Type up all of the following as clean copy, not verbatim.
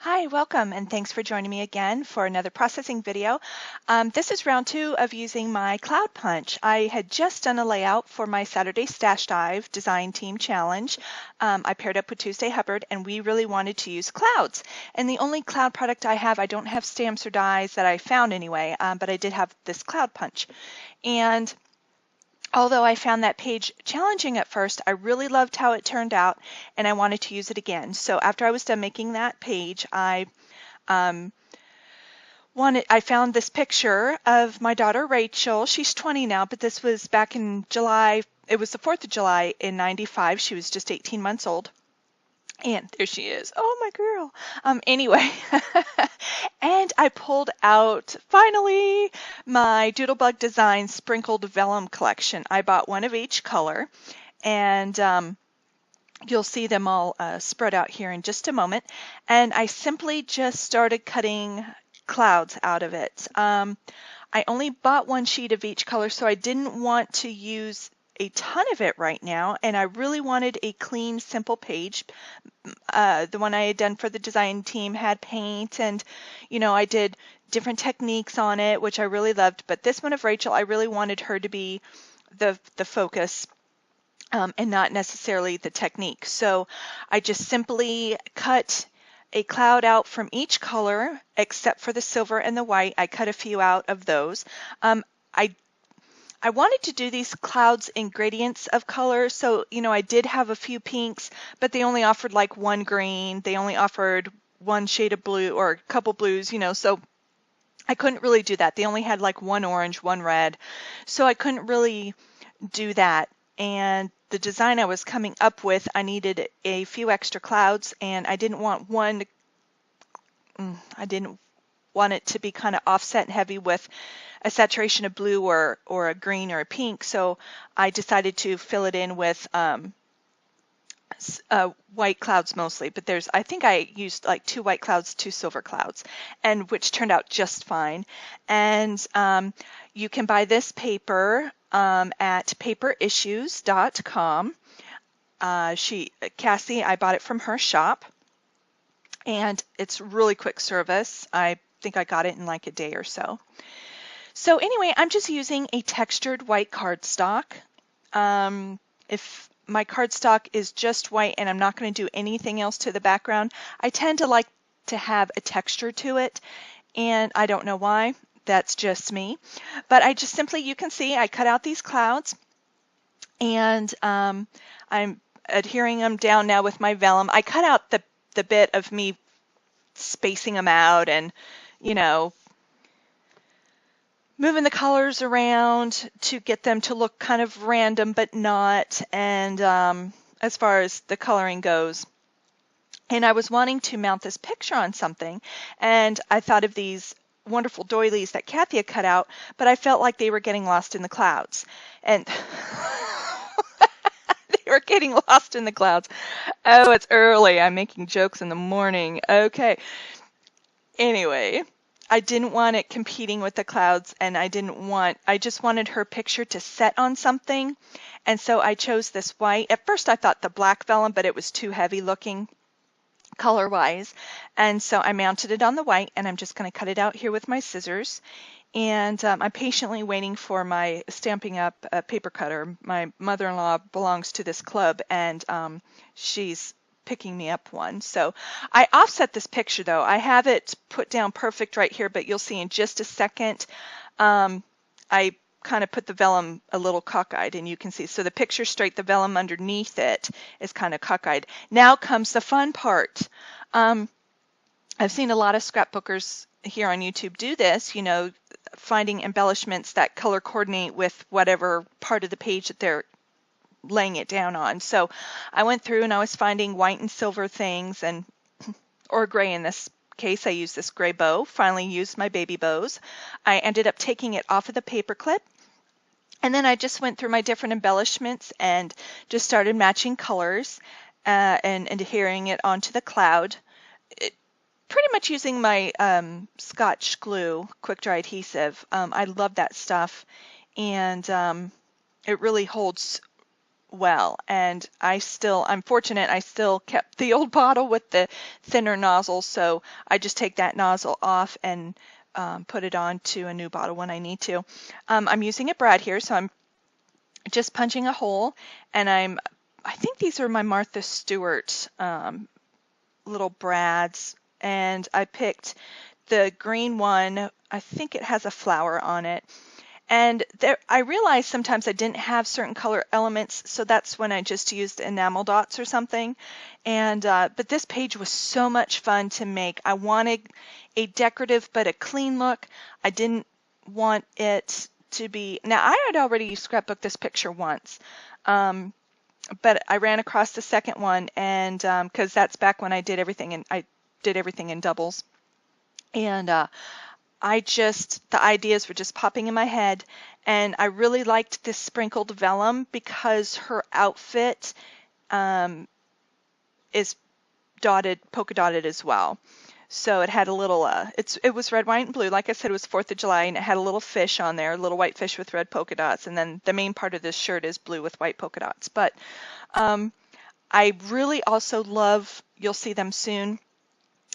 Hi, welcome, and thanks for joining me again for another processing video. This is round 2 of using my Cloud Punch. I had just done a layout for my Saturday Stash Dive Design Team Challenge. I paired up with Tuesday Hubbard, and we really wanted to use clouds. And the only cloud product I don't have stamps or dies that I found anyway, but I did have this Cloud Punch. And although I found that page challenging at first, I really loved how it turned out and I wanted to use it again. So after I was done making that page, I found this picture of my daughter Rachel. She's 20 now, but this was back in July. It was the 4th of July in '95. She was just 18 months old. And there she is. Oh, my girl. Anyway, and I pulled out, finally, my Doodlebug Design Sprinkled Vellum collection. I bought one of each color, and you'll see them all spread out here in just a moment. And I simply just started cutting clouds out of it. I only bought one sheet of each color, so I didn't want to use a ton of it right now, and I really wanted a clean, simple page. The one I had done for the design team had paint, and I did different techniques on it, which I really loved. But this one of Rachel, I really wanted her to be the focus, and not necessarily the technique. So I just simply cut a cloud out from each color except for the silver and the white. I cut a few out of those. I wanted to do these clouds in gradients of color, so I did have a few pinks, but they only offered like one green. They only offered one shade of blue or a couple blues, so I couldn't really do that. They only had like one orange, one red, so I couldn't really do that. And the design I was coming up with, I needed a few extra clouds, and I didn't want it to be kind of offset and heavy with a saturation of blue or a green or a pink, so I decided to fill it in with white clouds mostly, but I think I used like 2 white clouds, 2 silver clouds, and which turned out just fine. And you can buy this paper at paperissues.com. Cassie, I bought it from her shop, and it's really quick service. I think I got it in like a day or so. So anyway, I'm just using a textured white cardstock. If my cardstock is just white and I'm not going to do anything else to the background, I tend to like to have a texture to it, and I don't know why. That's just me. But I just simply, you can see, I cut out these clouds, and I'm adhering them down now with my vellum. I cut out the bit of me spacing them out and, moving the colors around to get them to look kind of random but not, and as far as the coloring goes. And I was wanting to mount this picture on something, and I thought of these wonderful doilies that Kathy had cut out, but I felt like they were getting lost in the clouds. And they were getting lost in the clouds. Oh, it's early. I'm making jokes in the morning. Okay. Anyway, I didn't want it competing with the clouds, and I just wanted her picture to set on something, and so I chose this white. At first I thought the black vellum, but it was too heavy looking color-wise, and so I mounted it on the white, and I'm just going to cut it out here with my scissors. And I'm patiently waiting for my Stampin' Up! Paper cutter. My mother-in-law belongs to this club, and she's picking me up one. So I offset this picture though. I have it put down perfect right here, but you'll see in just a second I kind of put the vellum a little cockeyed, and you can see, so the picture's straight, the vellum underneath it is kind of cockeyed. Now comes the fun part. I've seen a lot of scrapbookers here on YouTube do this, finding embellishments that color coordinate with whatever part of the page that they're laying it down on. So I went through and I was finding white and silver things, and or gray in this case. I used this gray bow, finally used my baby bows. I ended up taking it off of the paper clip, and then I just went through my different embellishments and just started matching colors and adhering it onto the cloud. Pretty much using my Scotch glue, quick dry adhesive. I love that stuff, and it really holds well, and I'm fortunate I still kept the old bottle with the thinner nozzle, so I just take that nozzle off and put it on to a new bottle when I need to. I'm using a brad here, so I'm just punching a hole, and I think these are my Martha Stewart little brads, and I picked the green one. I think it has a flower on it. And there, I realized sometimes I didn't have certain color elements, so that's when I just used enamel dots or something. And but this page was so much fun to make. I wanted a decorative but a clean look. I didn't want it to be. Now I had already scrapbooked this picture once, but I ran across the second one, and because that's back when I did everything in doubles, and the ideas were just popping in my head, and I really liked this sprinkled vellum because her outfit is polka dotted as well. So it had a little, it was red, white, and blue. Like I said, it was 4th of July, and it had a little fish on there, a little white fish with red polka dots, and then the main part of this shirt is blue with white polka dots. But I really also love, you'll see them soon,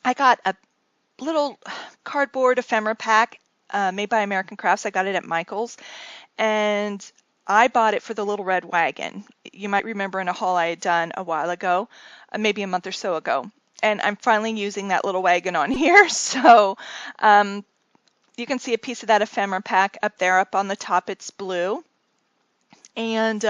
I got a little cardboard ephemera pack made by American Crafts. I got it at Michael's, and I bought it for the little red wagon. You might remember in a haul I had done a while ago, maybe a month or so ago, and I'm finally using that little wagon on here. So you can see a piece of that ephemera pack up there, up on the top. It's blue, and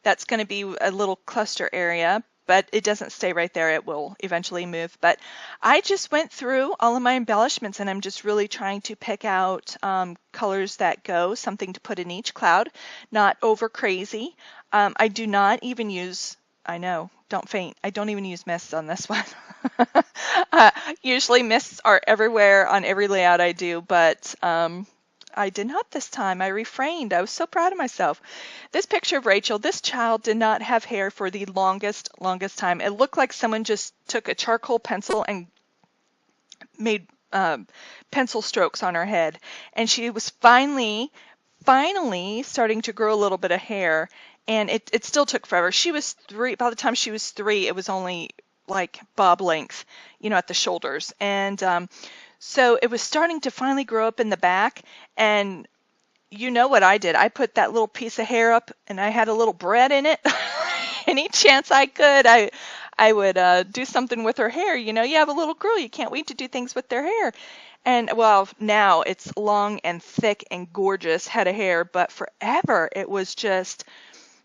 that's going to be a little cluster area, but it doesn't stay right there. It will eventually move. But I just went through all of my embellishments, and I'm just really trying to pick out colors that go, something to put in each cloud, not over crazy. I do not even use, I know, don't faint, I don't even use mists on this one. Usually mists are everywhere on every layout I do, but I did not this time. I refrained. I was so proud of myself. This picture of Rachel, this child did not have hair for the longest time. It looked like someone just took a charcoal pencil and made pencil strokes on her head. And she was finally starting to grow a little bit of hair. And it still took forever. She was 3. By the time she was 3, it was only like bob length, at the shoulders. And so it was starting to finally grow up in the back, and you know what I did. I put that little piece of hair up, and I had a little bread in it. Any chance I could, I would do something with her hair. You have a little girl. You can't wait to do things with their hair. And, well, now it's long and thick and gorgeous head of hair, but forever it was just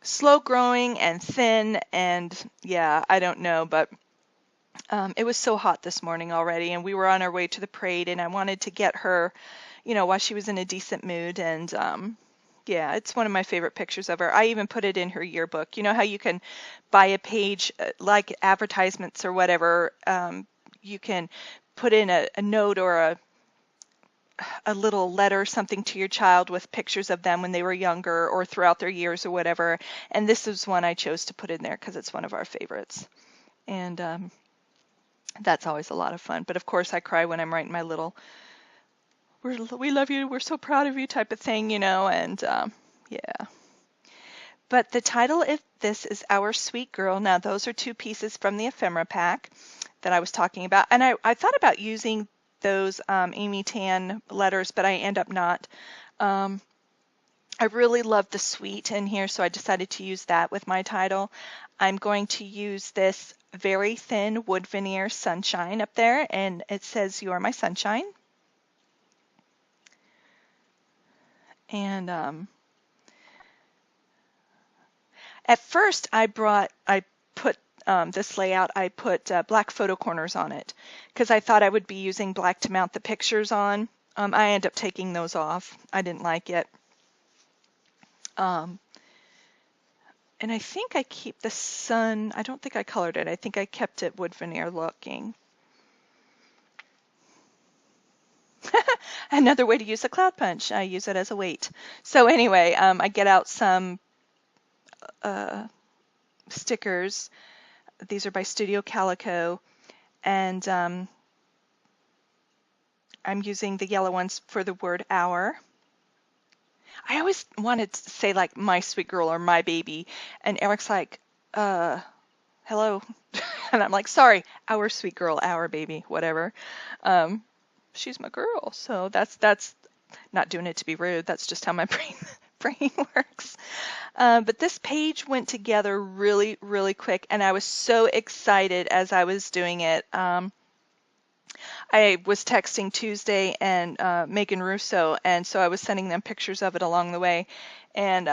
slow growing and thin, and, yeah, I don't know, but it was so hot this morning already, and we were on our way to the parade, and I wanted to get her, while she was in a decent mood. And yeah, it's one of my favorite pictures of her. I even put it in her yearbook. You know how you can buy a page like advertisements or whatever, you can put in a note or a little letter or something to your child with pictures of them when they were younger or throughout their years or whatever. And this is one I chose to put in there because it's one of our favorites. And that's always a lot of fun. But of course I cry when I'm writing my little, we love you, we're so proud of you type of thing, and yeah. But the title of this is Our Sweet Girl. Now those are 2 pieces from the ephemera pack that I was talking about. And I thought about using those Amy Tan letters, but I end up not. I really love the sweet in here, so I decided to use that with my title. I'm going to use this very thin wood veneer sunshine up there, and it says you are my sunshine. And at first I put this layout, I put black photo corners on it because I thought I would be using black to mount the pictures on. I ended up taking those off. I didn't like it. And I think I keep the sun, I don't think I colored it. I think I kept it wood veneer looking. Another way to use a cloud punch. I use it as a weight. So anyway, I get out some stickers. These are by Studio Calico. And I'm using the yellow ones for the word hour. I always wanted to say like my sweet girl or my baby, and Eric's like, hello. And I'm like, sorry, our sweet girl, our baby, whatever. Um, she's my girl. So that's not doing it to be rude. That's just how my brain works. But this page went together really, really quick, and I was so excited as I was doing it. I was texting Tuesday and Megan Russo, and so I was sending them pictures of it along the way. And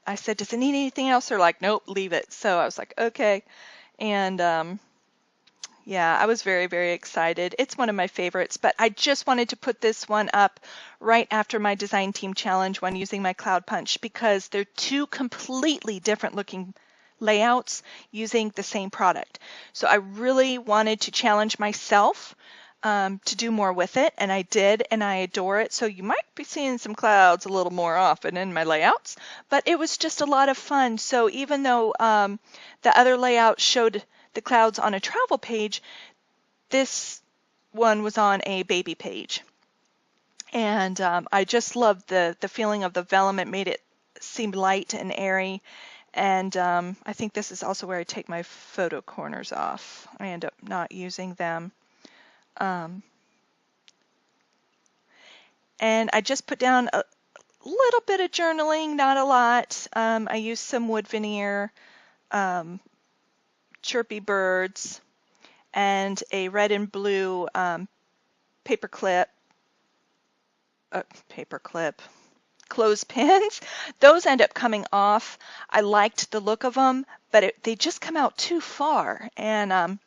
I said, does it need anything else? They're like, nope, leave it. So I was like, okay. And yeah, I was very, very excited. It's one of my favorites, but I just wanted to put this one up right after my design team challenge when using my Cloud Punch because they're two completely different looking layouts using the same product. So I really wanted to challenge myself to do more with it, and I did, and I adore it. So you might be seeing some clouds a little more often in my layouts, but it was just a lot of fun. So even though the other layout showed the clouds on a travel page, this one was on a baby page. And I just loved the feeling of the vellum. It made it seem light and airy. And I think this is also where I take my photo corners off. I end up not using them. And I just put down a little bit of journaling, not a lot. I used some wood veneer, chirpy birds, and a red and blue paper clip, clothespins. Those end up coming off. I liked the look of them, but they just come out too far and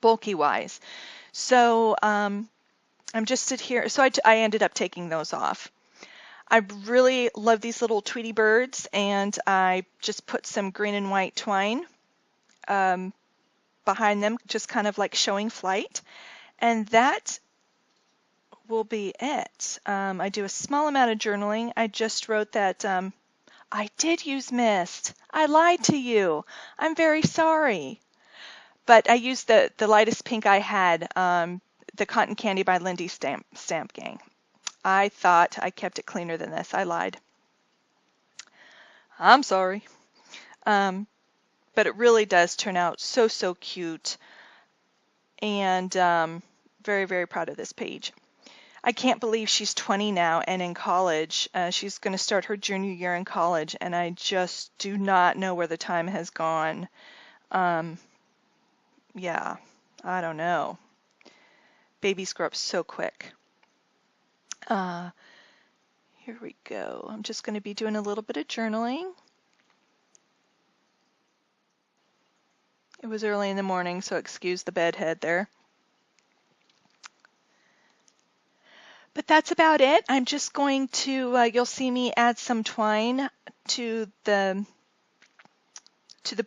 bulky wise. So I'm just sit here. So I ended up taking those off. I really love these little Tweety birds, and I just put some green and white twine behind them, just kind of like showing flight. And that will be it. I do a small amount of journaling. I just wrote that I did use mist. I lied to you. I'm very sorry. But I used the lightest pink I had, the Cotton Candy by Lindy Stamp Gang. I thought I kept it cleaner than this. I lied. I'm sorry. But it really does turn out so, so cute. And very, very proud of this page. I can't believe she's 20 now and in college. She's going to start her junior year in college, and I just do not know where the time has gone. Yeah, I don't know. Babies grow up so quick. Here we go. I'm just going to be doing a little bit of journaling. It was early in the morning, so excuse the bedhead there. But that's about it. I'm just going to, you'll see me add some twine to the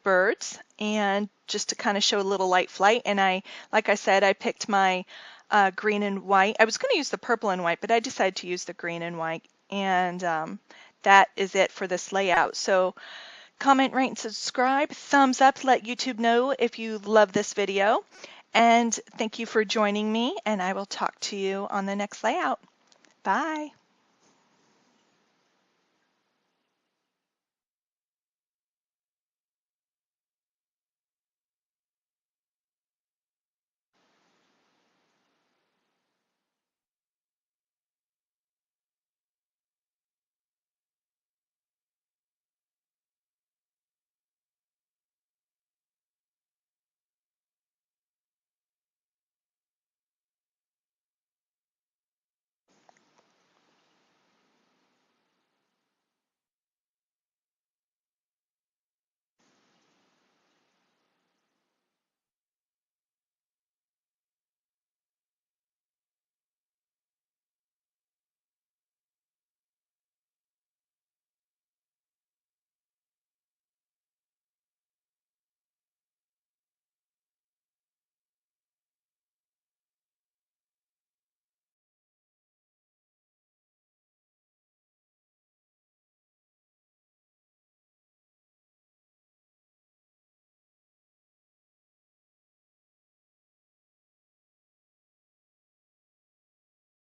birds, and just to kind of show a little light flight. And like I said, I picked my green and white. I was going to use the purple and white, but I decided to use the green and white. And that is it for this layout. So comment, rate, and subscribe. Thumbs up to let YouTube know if you love this video. And thank you for joining me, and I will talk to you on the next layout. Bye.